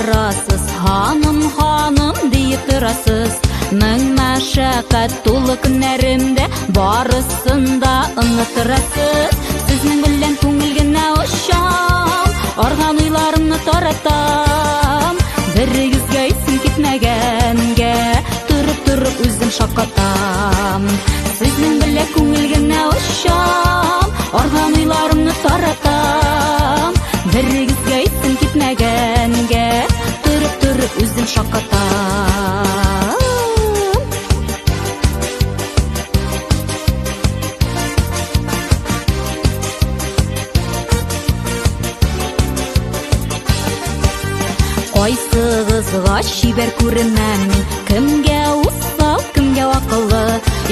барасыз, ханым, ханым дейіп тұрасыз. Мың мәшәқәт толы күннәремдә барысында ыңытырасыз. Сезнең белән күңел генә очам, арган уйларымны таратам. Берегезгә исем китмәгәнгә, турып үзем шаккатам. Сезнең белән күңел генә очам, арган уйларымны таратам. Берегезгә исем китмәгәнгә, турып үзем шаккатам. Кайсыгызга чибәр күренәм мин, кемгә усал, кемгә акыллы.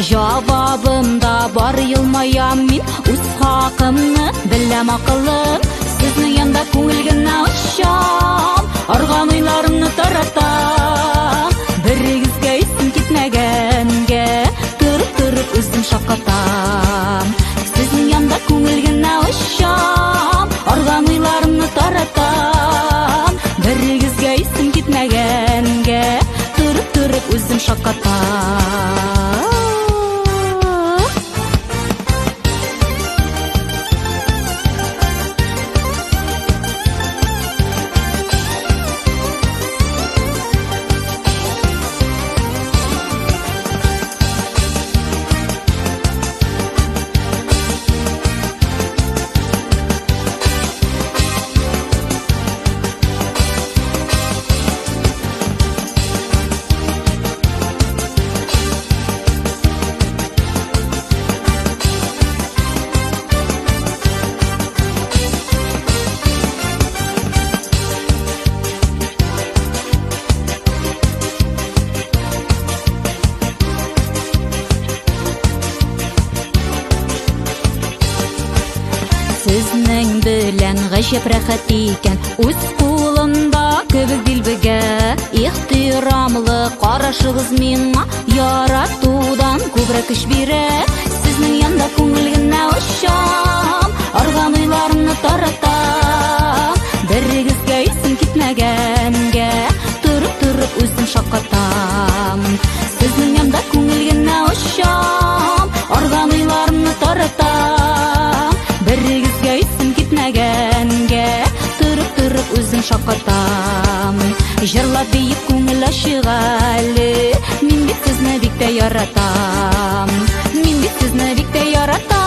Җавабымда бар елмаям мин, үз хакымны беләм акыллым. Сезнең янда күңел генә очам, арган уйларымны таратам. Берегезгә исем китмәгәнгә, турып үзем шаккатам. Сезнең янда күңел генә очам, арган уйларымны таратам. Берегезгә исем китмәгәнгә, турып үзем шаккатам. Сезнең белән гаҗәп рәхәт икән, үз кулымда кебек дилбегә. Ихтирамлы карашыгыз миңа яратудан күбрәк көч бирә. Сезнең янда күңел генә очам, арган уйларымны таратам. Берегезгә исем китмәгәнгә, турып үзем шаккатам. Сезнең янда күңел генә очам, арган уйларымны таратам. Берегезгә исем китмәгәнгә, турып үзем шаккатам. Җырлап биек күңел ачыгалы, мин бит сезне бик тә яратам. Мин бит сезне бик тә яратам.